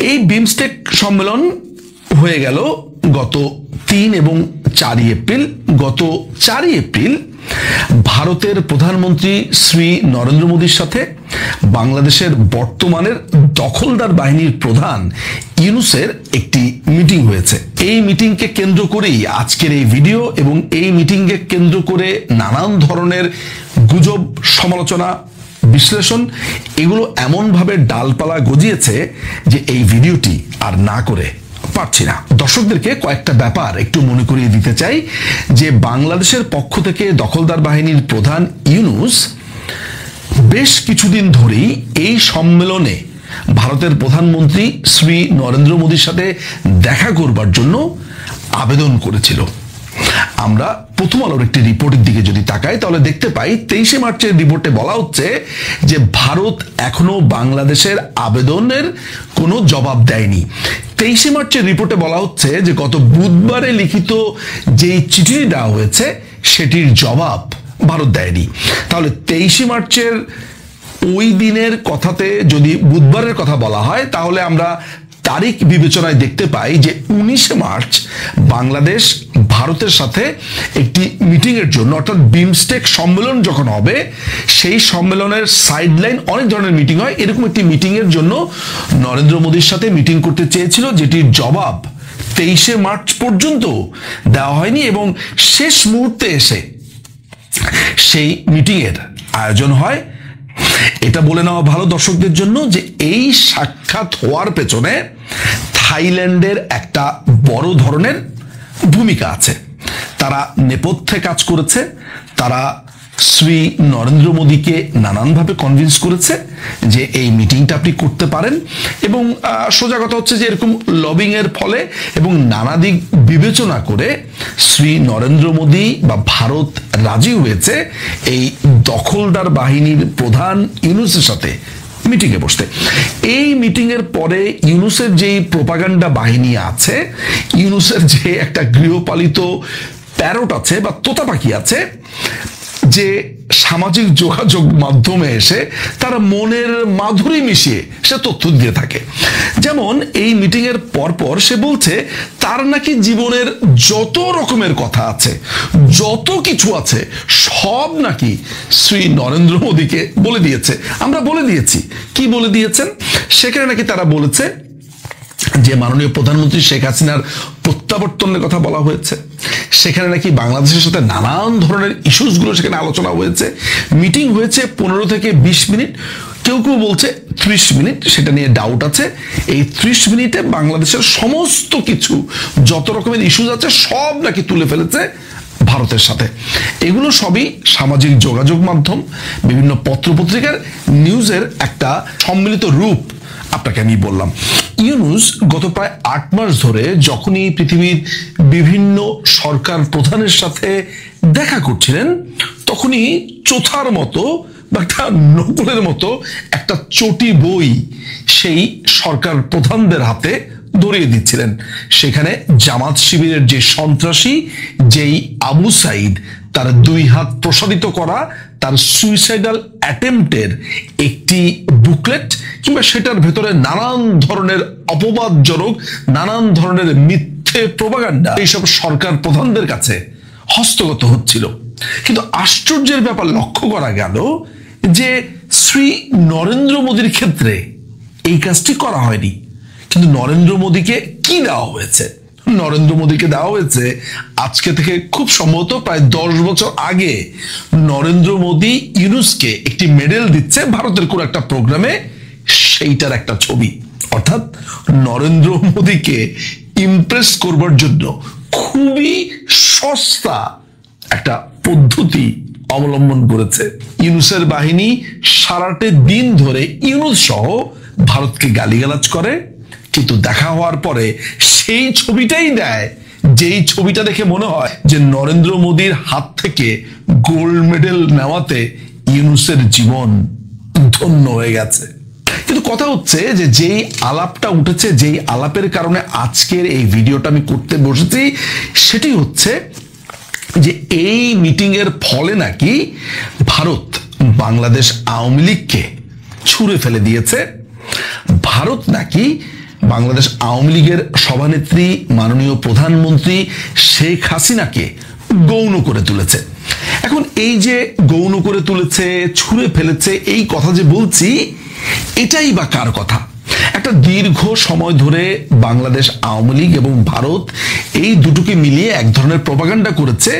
এই বিমস্টেক সম্মেলন হয়ে গেল গত 3 এবং 4 এপ্রিল। গত 4 এপ্রিল ভারতের প্রধানমন্ত্রী শ্রী নরেন্দ্র মোদীর সাথে বাংলাদেশের বর্তমানের দখলদার বাহিনীর প্রধান ইউনূসের একটি মিটিং হয়েছে। এই মিটিংকে কেন্দ্র করেই আজকের এই ভিডিও, এবং এই মিটিংকে কেন্দ্র করে নানান ধরনের গুজব, সমালোচনা, বিশ্লেষণ এগুলো এমনভাবে ডালপালা গজিয়েছে যে এই ভিডিওটি আর না করে পারছি না। দর্শকদেরকে কয়েকটা ব্যাপার একটু মনে করিয়ে দিতে চাই যে বাংলাদেশের পক্ষ থেকে দখলদার বাহিনীর প্রধান ইউনূস বেশ কিছুদিন ধরেই এই সম্মেলনে ভারতের প্রধানমন্ত্রী শ্রী নরেন্দ্র মোদীর সাথে দেখা করবার জন্য আবেদন করেছিল। আমরা প্রথম আলোর একটি রিপোর্টের দিকে যদি তাকাই তাহলে দেখতে পাই 23 মার্চের রিপোর্টে বলা হচ্ছে যে ভারত এখনো বাংলাদেশের আবেদনের কোনো জবাব দেয়নি। 23 মার্চের রিপোর্টে বলা হচ্ছে যে গত বুধবারে লিখিত যেই চিঠি দেওয়া হয়েছে সেটির জবাব ভারত দেয়নি। তাহলে 23 মার্চের ওই দিনের কথাতে যদি বুধবারের কথা বলা হয় তাহলে আমরা তারিখ বিবেচনায় দেখতে পাই যে 19 মার্চ বাংলাদেশ ভারতের সাথে একটি মিটিং এর জন্য, অর্থাৎ বিমস্টেক সম্মেলন যখন হবে সেই সম্মেলনের সাইডলাইন অনেক ধরনের মিটিং হয়, এরকম একটি মিটিং এর জন্য নরেন্দ্র মোদীর সাথে মিটিং করতে চেয়েছিল, যেটির জবাব 23 মার্চ পর্যন্ত দেওয়া হয়নি। এবং শেষ মুহূর্তে এসে সেই মিটিং এর আয়োজন হয়। এটা বলে নেওয়া ভালো দর্শকদের জন্য যে এই সাক্ষাৎ হওয়ার পেছনে থাইল্যান্ডের একটা বড় ধরনের ভূমিকা আছে। তারা নেপথ্যে কাজ করেছে, তারা শ্রী নরেন্দ্র মোদীকে নানানভাবে কনভিন্স করেছে যে এই মিটিংটা আপনি করতে পারেন। এবং সোজা কথা হচ্ছে যে এরকম লবিং এর ফলে এবং নানা দিক বিবেচনা করে শ্রী নরেন্দ্র মোদী বা ভারত রাজি হয়েছে এই দখলদার বাহিনীর প্রধান ইউনূসের সাথে মিটিংয়ে বসতে। এই মিটিং এর পরে ইউনূসের যেই প্রোপাগান্ডা বাহিনী আছে, ইউনূসের যে একটা গৃহপালিত প্যারট আছে বা তোতা পাখি আছে, যে সামাজিক যোগাযোগ মাধ্যমে এসে তারা মনের মাধুরী মিশিয়ে সে তথ্য দিয়ে থাকে। যেমন এই মিটিং এর পরপর সে বলছে তার নাকি জীবনের যত রকমের কথা আছে, যত কিছু আছে সব নাকি শ্রী নরেন্দ্র মোদীকে বলে দিয়েছে। আমরা বলে দিয়েছি, কি বলে দিয়েছেন? সেখানে নাকি তারা বলেছে যে মাননীয় প্রধানমন্ত্রী শেখ হাসিনার প্রত্যাবর্তনের কথা বলা হয়েছে। সেখানে নাকি বাংলাদেশের সাথে নানান ধরনের ইস্যুসগুলো সেখানে আলোচনা হয়েছে। মিটিং হয়েছে 15 থেকে 20 মিনিট, কেউ কেউ বলছে 30 মিনিট, সেটা নিয়ে ডাউট আছে। এই 30 মিনিটে বাংলাদেশের সমস্ত কিছু, যত রকমের ইস্যুস আছে সব নাকি তুলে ফেলেছে ভারতের সাথে। এগুলো সবই সামাজিক যোগাযোগ মাধ্যম, বিভিন্ন পত্রপত্রিকার নিউজের একটা সম্মিলিত রূপ আপনাকে আমি বললাম। ইউনূস গত প্রায় 8 মাস ধরে যখনই পৃথিবীর বিভিন্ন সরকার প্রধানের সাথে দেখা করছিলেন তখনই চোথার মতো বা একটা নকলের মতো একটা চটি বই সেই সরকার প্রধানদের হাতে ধরিয়ে দিচ্ছিলেন। সেখানে জামাত শিবিরের যে সন্ত্রাসী, যেই আবু সাইদ, তার 2 হাত প্রসারিত করা তার সুইসাইডাল অ্যাটেম্পটের একটি বুকলেট, কিংবা সেটার ভেতরে নানান ধরনের অপবাদজনক, নানান ধরনের মিথ্যে প্রোপাগান্ডা এইসব সরকার প্রধানদের কাছে হস্তগত হচ্ছিল। কিন্তু আশ্চর্যের ব্যাপার লক্ষ্য করা গেল যে শ্রী নরেন্দ্র মোদীর ক্ষেত্রে এই কাজটি করা হয়নি। কিন্তু নরেন্দ্র মোদীকে কি দেওয়া হয়েছে? নরেন্দ্র মোদীকে দেওয়া হয়েছে আজকে থেকে খুব সম্ভবত প্রায় 10 বছর আগে নরেন্দ্র মোদী ইউনূসকে একটি মেডেল দিচ্ছে ভারতের কোন একটা প্রোগ্রামে, সেইটার একটা ছবি। অর্থাৎ নরেন্দ্র মোদীকে ইমপ্রেস করবার জন্য খুবই সস্তা একটা পদ্ধতি অবলম্বন করেছে ইউনূসের বাহিনী। সারাটে দিন ধরে ইউনূস সহ ভারতকে গালিগালাজ করে, কিন্তু দেখা হওয়ার পরে সেই ছবিটাই দেয় যেই ছবিটা দেখে মনে হয় যে নরেন্দ্র মোদীর হাত থেকে গোল্ড মেডেল নেওয়াতে ইউনূসের জীবন ধন্য হয়ে গেছে। কিন্তু কথা হচ্ছে যে যেই আলাপটা উঠেছে, যেই আলাপের কারণে আজকের এই ভিডিওটা আমি করতে বসেছি, সেটি হচ্ছে যে এই মিটিং এর ফলে নাকি ভারত বাংলাদেশ আওয়ামী লীগকে ছুঁড়ে ফেলে দিয়েছে। ভারত নাকি বাংলাদেশ আওয়ামী লীগের সভানেত্রী মাননীয় প্রধানমন্ত্রী শেখ হাসিনাকে গৌণ করে তুলেছে। এখন এই যে গৌণ করে তুলেছে, ছুঁড়ে ফেলেছে, এই কথা যে বলছি, এটাই বা কার কথা? একটা দীর্ঘ সময় ধরে বাংলাদেশ আওয়ামী লীগ এবং ভারত এই দুটোকে মিলিয়ে এক ধরনের প্রপাগান্ডা করেছে।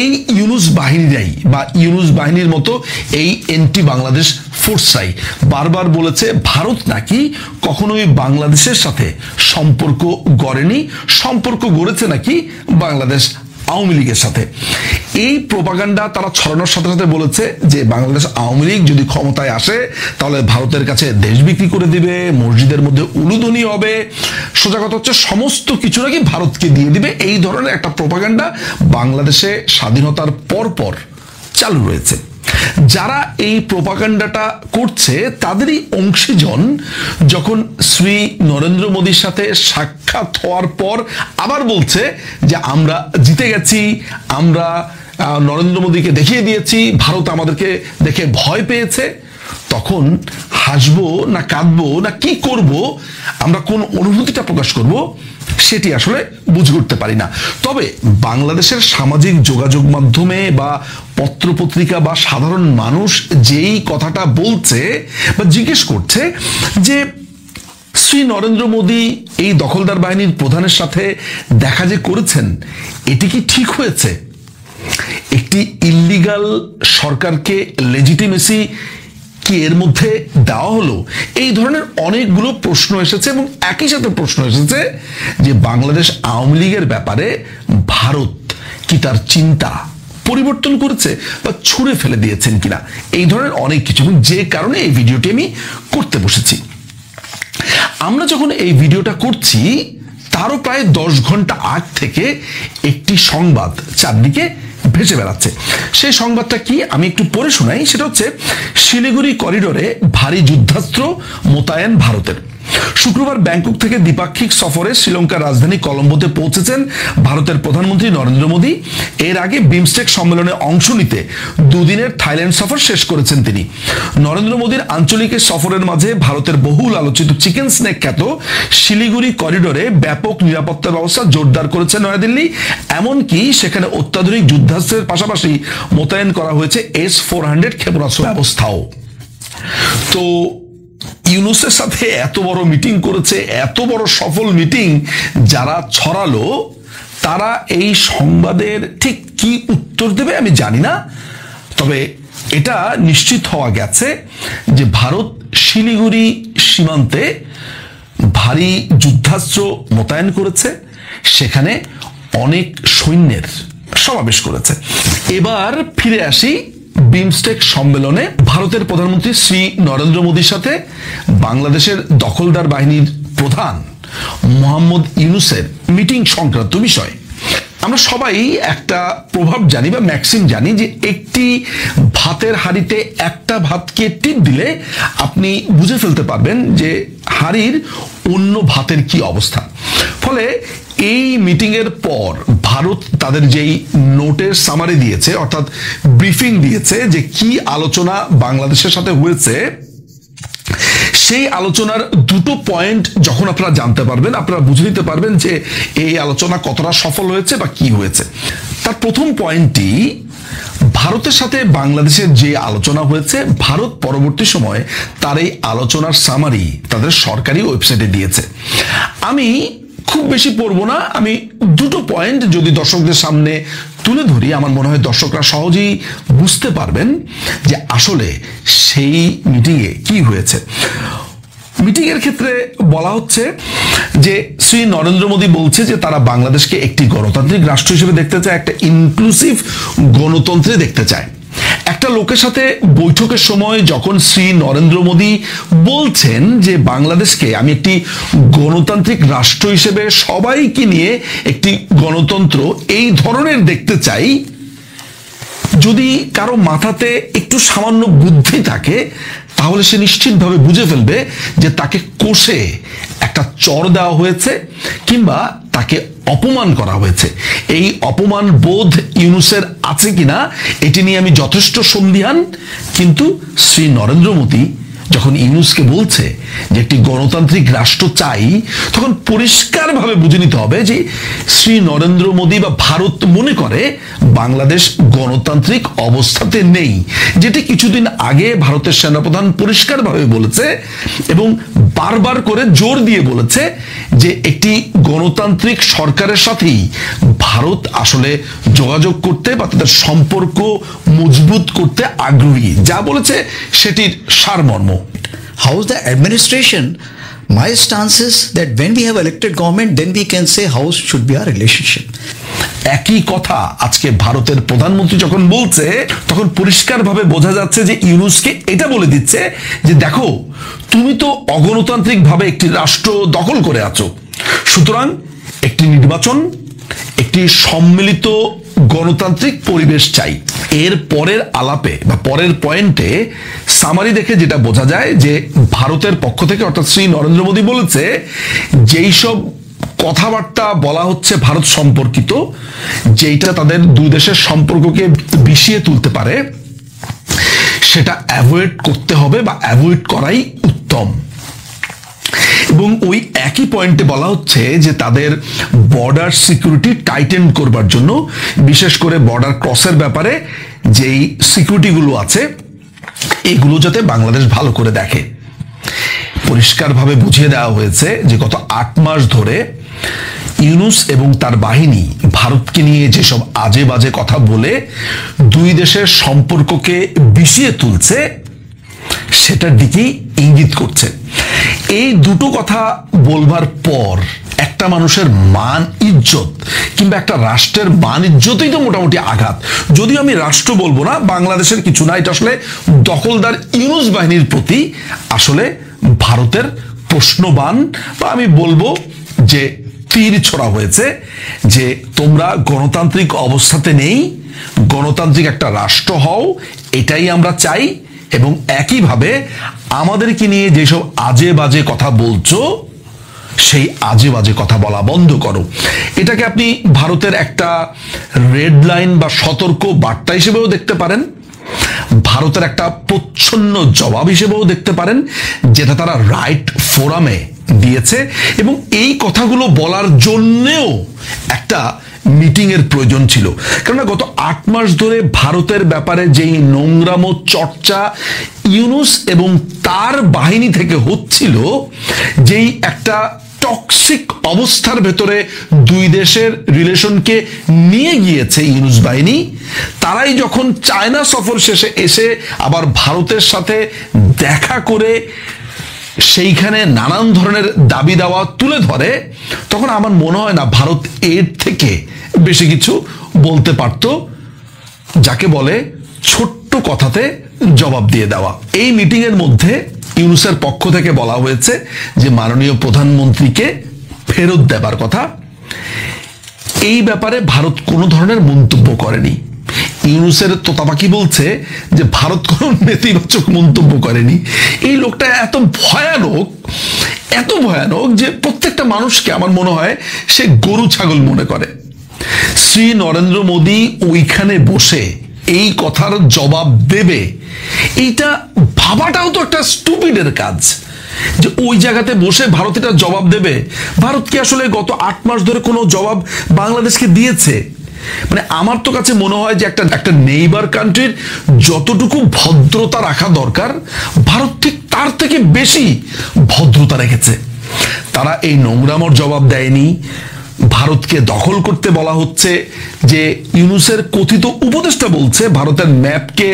এই ইউনুস বাহিনীরাই বা ইউনুস বাহিনীর মতো এই এন্টি বাংলাদেশ ফোর্সরাই বারবার বলেছে ভারত নাকি কখনোই বাংলাদেশের সাথে সম্পর্ক গড়েনি, সম্পর্ক গড়েছে নাকি বাংলাদেশ আওয়ামী লীগের সাথে। এই প্রপাগান্ডা তারা ছড়ানোর সাথে সাথে বলেছে যে বাংলাদেশ আওয়ামী লীগ যদি ক্ষমতায় আসে তাহলে ভারতের কাছে দেশ বিক্রি করে দিবে, মসজিদের মধ্যে উলুধ্বনি হবে, সোজা কথা হচ্ছে সমস্ত কিছু নাকি ভারতকে দিয়ে দিবে। এই ধরনের একটা প্রপাগান্ডা বাংলাদেশে স্বাধীনতার পর চালু রয়েছে। যারা এই প্রপাগান্ডাটা করছে তাদেরই অংশীজন যখন শ্রী নরেন্দ্র মোদীর সাথে সাক্ষাৎ হওয়ার পর আবার বলছে যে আমরা জিতে গেছি, আমরা নরেন্দ্র মোদীকে দেখিয়ে দিয়েছি, ভারত আমাদেরকে দেখে ভয় পেয়েছে, তখন হাসবো না কাঁদবো না কি করব, আমরা কোন অনুভূতিটা প্রকাশ করব, সেটি আসলে বুঝে উঠতে পারি না। তবে বাংলাদেশের সামাজিক যোগাযোগ মাধ্যমে বা পত্রপত্রিকা বা সাধারণ মানুষ যেই কথাটা বলছে বা জিজ্ঞেস করছে যে শ্রী নরেন্দ্র মোদী এই দখলদার বাহিনীর প্রধানের সাথে দেখা যে করেছেন, এটি কি ঠিক হয়েছে? একটি ইল্লিগাল সরকারকে লেজিটিমেসি কি এর মধ্যে দেওয়া হলো? এই ধরনের অনেকগুলো প্রশ্ন এসেছে এবং একই সাথে প্রশ্ন এসেছে যে বাংলাদেশ আওয়ামী লীগের ব্যাপারে ভারত কি তার চিন্তা পরিবর্তন করেছে বা ছুঁড়ে ফেলে দিয়েছেন কিনা, এই ধরনের অনেক কিছু। এবং যে কারণে এই ভিডিওটি আমি করতে বসেছি। আমরা যখন এই ভিডিওটা করছি তারও প্রায় 10 ঘন্টা আগ থেকে একটি সংবাদ চারদিকে ভেসে বেড়াচ্ছে। সেই সংবাদটা কি আমি একটু পড়ে শোনাই। সেটা হচ্ছে শিলিগুড়ি করিডোরে ভারী যুদ্ধাস্ত্র মোতায়েন ভারতের। শুক্রবার ব্যাংকক থেকে দ্বিপাক্ষিক সফরে শ্রীলঙ্কার রাজধানী কলম্বোতে পৌঁছেছেন ভারতের প্রধানমন্ত্রী নরেন্দ্র মোদী। এর আগে বিমস্টেক সম্মেলনে অংশ নিতে দুদিনের থাইল্যান্ড সফর শেষ করেছেন তিনি। নরেন্দ্র মোদীর আঞ্চলিক সফরের মাঝে ভারতের বহুল আলোচিত চিকেন স্নেক খ্যাত শিলিগুড়ি করিডোরে ব্যাপক নিরাপত্তা ব্যবস্থা জোরদার করেছে নয়াদিল্লি। এমনকি সেখানে অত্যাধুনিক যুদ্ধাস্ত্রের পাশাপাশি মোতায়েন করা হয়েছে S-400 ক্ষেপণাস্ত্র ব্যবস্থাও। তো ইউনুসের সাথে এত বড় মিটিং করেছে, এত বড় সফল মিটিং যারা ছড়ালো, তারা এই সংবাদের ঠিক কি উত্তর দেবে আমি জানি না। তবে এটা নিশ্চিত হওয়া গেছে যে ভারত শিলিগুড়ি সীমান্তে ভারী যুদ্ধাস্ত্র মোতায়েন করেছে, সেখানে অনেক সৈন্যের সমাবেশ করেছে। এবার ফিরে আসি বিমস্টেক সম্মেলনে ভারতের প্রধানমন্ত্রী শ্রী নরেন্দ্র মোদীর সাথে বাংলাদেশের দখলদার বাহিনীর প্রধান মোহাম্মদ ইউনুসের মিটিং সংক্রান্ত বিষয়। আমরা সবাই একটা প্রভাব জানি বা ম্যাক্সিম জানি যে একটি ভাতের হাঁড়িতে একটা ভাতকে টিপ দিলে আপনি বুঝে ফেলতে পারবেন যে হাঁড়ির অন্য ভাতের কি অবস্থা। ফলে এই মিটিং এর পর ভারত তাদের যেই নোটের সামারি দিয়েছে, অর্থাৎ ব্রিফিং দিয়েছে যে কি আলোচনা বাংলাদেশের সাথে হয়েছে, সেই আলোচনার দুটো পয়েন্ট যখন আপনারা জানতে পারবেন, আপনারা বুঝে নিতে পারবেন যে এই আলোচনা কতটা সফল হয়েছে বা কি হয়েছে। তার প্রথম পয়েন্টটি, ভারতের সাথে বাংলাদেশের যে আলোচনা হয়েছে, ভারত পরবর্তী সময়ে তার এই আলোচনার সামারি তাদের সরকারি ওয়েবসাইটে দিয়েছে। আমি খুব বেশি পড়বো না, আমি দুটো পয়েন্ট যদি দর্শকদের সামনে তুলে ধরি, আমার মনে হয় দর্শকরা সহজেই বুঝতে পারবেন যে আসলে সেই মিটিংয়ে কি হয়েছে। মিটিং এর ক্ষেত্রে বলা হচ্ছে যে শ্রী নরেন্দ্র মোদী বলছে যে তারা বাংলাদেশকে একটি গণতান্ত্রিক রাষ্ট্র হিসেবে দেখতে চায়, একটা ইনক্লুসিভ গণতন্ত্রে দেখতে চায়। একটা লোকের সাথে বৈঠকের সময় যখন শ্রী নরেন্দ্র মোদী বলছেন যে বাংলাদেশকে আমি একটি গণতান্ত্রিক রাষ্ট্র হিসেবে সবাইকে নিয়ে একটি গণতন্ত্র এই ধরনের দেখতে চাই, যদি কারো মাথাতে একটু সামান্য বুদ্ধি থাকে তাহলে সে নিশ্চিতভাবে বুঝে ফেলবে যে তাকে কষে একটা চড় দেওয়া হয়েছে কিংবা তাকে অপমান করা হয়েছে। এই অপমান বোধ ইউনুসের আছে কিনা এটি নিয়ে আমি যথেষ্ট সন্দিহান, কিন্তু শ্রী নরেন্দ্র মোদী যখন ইউনূসকে বলছে যে একটি গণতান্ত্রিক রাষ্ট্র চাই, তখন পরিষ্কারভাবে বুঝে নিতে হবে যে শ্রী নরেন্দ্র মোদী বা ভারত মনে করে বাংলাদেশ গণতান্ত্রিক অবস্থাতে নেই, যেটি কিছুদিন আগে ভারতের সেনাপ্রধান পরিষ্কারভাবে বলেছে এবং বারবার করে জোর দিয়ে বলেছে যে একটি গণতান্ত্রিক সরকারের সাথেই ভারত আসলে যোগাযোগ করতে বা তাদের সম্পর্ক মজবুত করতে আগ্রহী, যা বলেছে সেটির সারমর্ম। How's the administration? My stance is that when we have elected government, then we can say how should be our relationship. একই কথা আজকে ভারতের প্রধানমন্ত্রী যখন বলছে, তখন পরিষ্কারভাবে বোঝা যাচ্ছে যে ইউনূসকে এটা বলে দিচ্ছে যে দেখো, তুমি তো অগণতান্ত্রিক ভাবে একটি রাষ্ট্র দখল করে আছো, সুতরাং একটি নির্বাচন, একটি সম্মিলিত গণতান্ত্রিক পরিবেশ চাই। এর পরের আলাপে বা পরের পয়েন্টে সামারি দেখে যেটা বোঝা যায় যে ভারতের পক্ষ থেকে অর্থাৎ শ্রী নরেন্দ্র মোদী বলেছে যেই সব কথাবার্তা বলা হচ্ছে ভারত সম্পর্কিত, যেটা তাদের দুই দেশের সম্পর্ককে বিষিয়ে তুলতে পারে, সেটা অ্যাভয়েড করতে হবে বা অ্যাভয়েড করাই উত্তম। এবং ওই একই পয়েন্টে বলা হচ্ছে যে তাদের বর্ডার সিকিউরিটি টাইটেন করবার জন্য, বিশেষ করে বর্ডার ক্রসের ব্যাপারে যেই সিকিউরিটিগুলো আছে এগুলো যাতে বাংলাদেশ ভালো করে দেখে। পরিষ্কারভাবে বুঝিয়ে দেওয়া হয়েছে যে গত 8 মাস ধরে ইউনূস এবং তার বাহিনী ভারতকে নিয়ে যেসব আজে বাজে কথা বলে দুই দেশের সম্পর্ককে বিষিয়ে তুলছে, সেটার দিকেই ইঙ্গিত করছে। এই দুটো কথা বলবার পর একটা মানুষের মান ইজ্জত কিংবা একটা রাষ্ট্রের মান ইজ্জতই তো মোটামুটি আঘাত। যদিও আমি রাষ্ট্র বলবো না, বাংলাদেশের কিছু না, এটা আসলে দখলদার ইউনূস বাহিনীর প্রতি আসলে ভারতের প্রশ্নবাণ বা আমি বলবো যে তীর ছোড়া হয়েছে যে তোমরা গণতান্ত্রিক অবস্থাতে নেই, গণতান্ত্রিক একটা রাষ্ট্র হও, এটাই আমরা চাই। এবং একইভাবে আমাদেরকে নিয়ে যেসব আজে বাজে কথা বলছো, সেই আজে বাজে কথা বলা বন্ধ করো। এটাকে আপনি ভারতের একটা রেড লাইন বা সতর্ক বার্তা হিসেবেও দেখতে পারেন, ভারতের একটা প্রচ্ছন্ন জবাব হিসেবেও দেখতে পারেন, যেটা তারা রাইট ফোরামে দিয়েছে। এবং এই কথাগুলো বলার জন্যেও একটা মিটিং এর প্রয়োজন ছিল, কেননা গত 8 মাস ধরে ভারতের ব্যাপারে যেই নোংরামো চর্চা ইউনূস এবং তার বাহিনী থেকে হচ্ছিল, যেই একটা টক্সিক অবস্থার ভেতরে দুই দেশের রিলেশনকে নিয়ে গিয়েছে ইউনূস বাহিনী, তারাই যখন চায়না সফর শেষে এসে আবার ভারতের সাথে দেখা করে সেইখানে নানান ধরনের দাবি দাওয়া তুলে ধরে, তখন আমার মনে হয় না ভারত এর থেকে বেশি কিছু বলতে পারত, যাকে বলে ছোট্ট কথাতে জবাব দিয়ে দেওয়া। এই মিটিং এর মধ্যে ইউনূসের পক্ষ থেকে বলা হয়েছে যে মাননীয় প্রধানমন্ত্রীকে ফেরত দেবার কথা। এই ব্যাপারে ভারত কোনো ধরনের মন্তব্য করেনি। ইউনূসের তোতাপাকি বলছে যে ভারত কোনো নেতিবাচক মন্তব্য করেনি। এই লোকটা এত ভয়ানক যে প্রত্যেকটা মানুষকে আমার মনে হয় সে গরু ছাগল মনে করে। শ্রী নরেন্দ্র মোদী ওইখানে বসে এই কথার জবাব দেবে, এইটা ভাবাটাও তো একটা স্টুপিডের কাজ, যে ওই জায়গাতে বসে ভারত এটা জবাব দেবে। ভারত কি আসলে গত 8 মাস ধরে কোনো জবাব বাংলাদেশকে দিয়েছে? মানে আমার তো কাছে মনে হয় যে একটা নেইবার কান্ট্রির যতটুকু ভদ্রতা রাখা দরকার, ভারত ঠিক তার থেকে বেশি ভদ্রতা রেখেছে। তারা এই নোংরামোর জবাব দেয়নি। ভারতকে দখল করতে বলা হচ্ছে যে ইউনূসের কথিত উপদেষ্টা বলছে ভারতের ম্যাপকে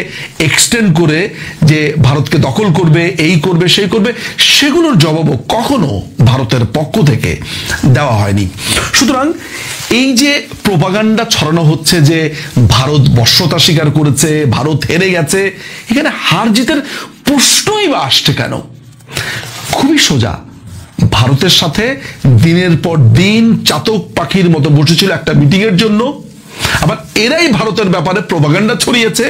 এক্সটেন্ড করে যে ভারতকে দখল করবে, এই করবে, সেই করবে, সেগুলোর জবাবও কখনো ভারতের পক্ষ থেকে দেওয়া হয়নি। সুতরাং এই যে প্রোপাগান্ডা ছড়ানো হচ্ছে যে ভারত বশ্যতা স্বীকার করেছে, ভারত হেরে গেছে, এখানে হার জিতের প্রশ্নই বা আসছে কেন? খুবই সোজা। ভারতের সাথে দিনের পর দিন চাতক পাখির মতো বসেছিল একটা মিটিং এর জন্য, আবার এরাই ভারতের ব্যাপারে প্রোপাগান্ডা ছড়িয়েছে,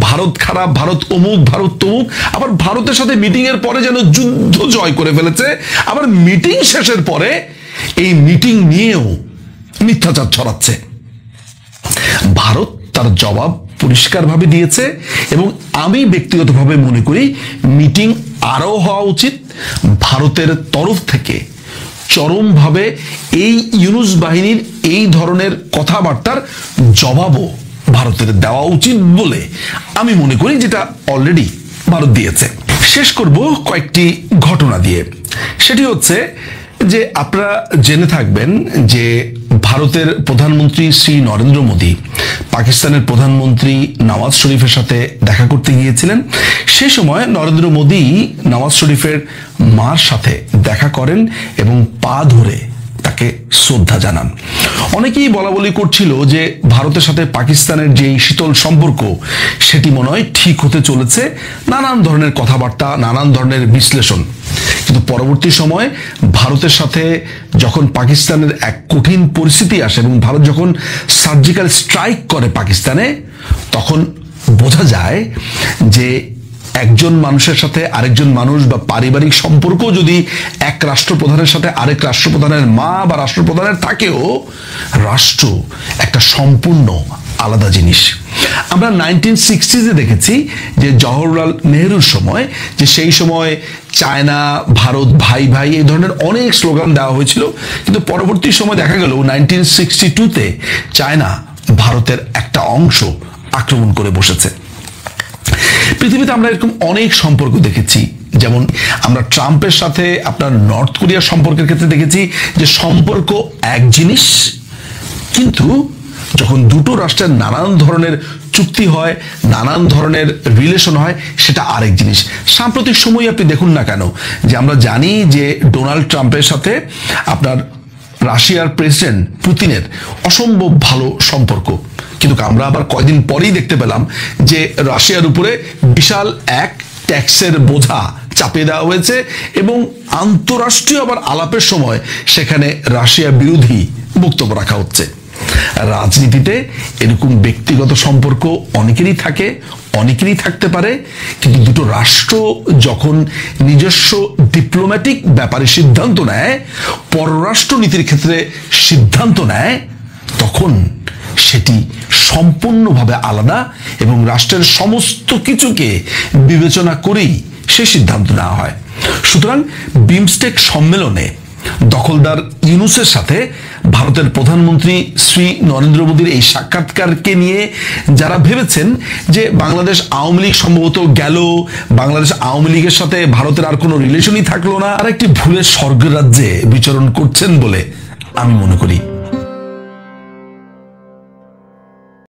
ভারত খারাপ, ভারত অমুক, ভারত তমুক। আবার ভারতের সাথে মিটিং এর পরে যেন যুদ্ধ জয় করে ফেলেছে, আবার মিটিং শেষের পরে এই মিটিং নিয়েও মিথ্যাচার ছড়াচ্ছে। ভারত তার জবাব পরিষ্কারভাবে দিয়েছে এবং আমি ব্যক্তিগতভাবে মনে করি মিটিং আরও হওয়া উচিত। ভারতের তরফ থেকে চরমভাবে এই ইউনূস বাহিনীর এই ধরনের কথাবার্তার জবাবও ভারতের দেওয়া উচিত বলে আমি মনে করি, যেটা অলরেডি ভারত দিয়েছে। শেষ করব কয়েকটি ঘটনা দিয়ে। সেটি হচ্ছে যে আপনারা জেনে থাকবেন যে ভারতের প্রধানমন্ত্রী শ্রী নরেন্দ্র মোদী পাকিস্তানের প্রধানমন্ত্রী নওয়াজ শরীফের সাথে দেখা করতে গিয়েছিলেন। সে সময় নরেন্দ্র মোদী নওয়াজ শরীফের মার সাথে দেখা করেন এবং পা ধরে তাকে শ্রদ্ধা জানান। অনেকেই বলা বলি করছিল যে ভারতের সাথে পাকিস্তানের যে শীতল সম্পর্ক সেটি মনে হয় ঠিক হতে চলেছে, নানান ধরনের কথাবার্তা, নানান ধরনের বিশ্লেষণ। কিন্তু পরবর্তী সময়ে ভারতের সাথে যখন পাকিস্তানের এক কঠিন পরিস্থিতি আসে এবং ভারত যখন সার্জিক্যাল স্ট্রাইক করে পাকিস্তানে, তখন বোঝা যায় যে একজন মানুষের সাথে আরেকজন মানুষ বা পারিবারিক সম্পর্ক যদি এক রাষ্ট্রপ্রধানের সাথে আরেক রাষ্ট্রপ্রধানের মা বা রাষ্ট্রপ্রধানের থাকেও, রাষ্ট্র একটা সম্পূর্ণ আলাদা জিনিস। আমরা 1960s দেখেছি যে জওহরলাল নেহরুর সময়, যে সেই সময় চায়না ভারত ভাই ভাই এই ধরনের অনেক স্লোগান দেওয়া হয়েছিল, কিন্তু পরবর্তী সময় দেখা গেল 1962-তে চায়না ভারতের একটা অংশ আক্রমণ করে বসেছে। পৃথিবীতে আমরা এরকম অনেক সম্পর্ক দেখেছি, যেমন আমরা ট্রাম্পের সাথে আপনার নর্থ কোরিয়ার সম্পর্কের ক্ষেত্রে দেখেছি যে সম্পর্ক এক জিনিস, কিন্তু যখন দুটো রাষ্ট্রের নানান ধরনের চুক্তি হয়, নানান ধরনের রিলেশন হয়, সেটা আরেক জিনিস। সাম্প্রতিক সময়ে আপনি দেখুন না কেন যে আমরা জানি যে ডোনাল্ড ট্রাম্পের সাথে আপনার রাশিয়ার প্রেসিডেন্ট পুতিনের অসম্ভব ভালো সম্পর্ক, কিন্তু আমরা আবার কয়েকদিন পরেই দেখতে পেলাম যে রাশিয়ার উপরে বিশাল এক ট্যাক্সের বোঝা চাপিয়ে দেওয়া হয়েছে এবং আন্তঃরাষ্ট্রীয় আবার আলাপের সময় সেখানে রাশিয়া বিরোধী বক্তব্য রাখা হচ্ছে। রাজনীতিতে এরকম ব্যক্তিগত সম্পর্ক অনেকেরই থাকে, অনেকেরই থাকতে পারে, কিন্তু দুটো রাষ্ট্র যখন নিজস্ব ডিপ্লোম্যাটিক ব্যাপারে সিদ্ধান্ত নেয়, পররাষ্ট্র নীতির ক্ষেত্রে সিদ্ধান্ত নেয়, তখন সেটি সম্পূর্ণভাবে আলাদা এবং রাষ্ট্রের সমস্ত কিছুকে বিবেচনা করেই সে সিদ্ধান্ত নেওয়া হয়। সুতরাং বিমস্টেক সম্মেলনে দখলদার ইউনূসের সাথে ভারতের প্রধানমন্ত্রী শ্রী নরেন্দ্র মোদীর এই সাক্ষাৎকারকে নিয়ে যারা ভেবেছেন যে বাংলাদেশ আওয়ামী লীগ সম্ভবত গেল, বাংলাদেশ আওয়ামী লীগের সাথে ভারতের আর কোনো রিলেশনই থাকলো না, আর একটি ভুলের স্বর্গরাজ্যে বিচরণ করছেন বলে আমি মনে করি।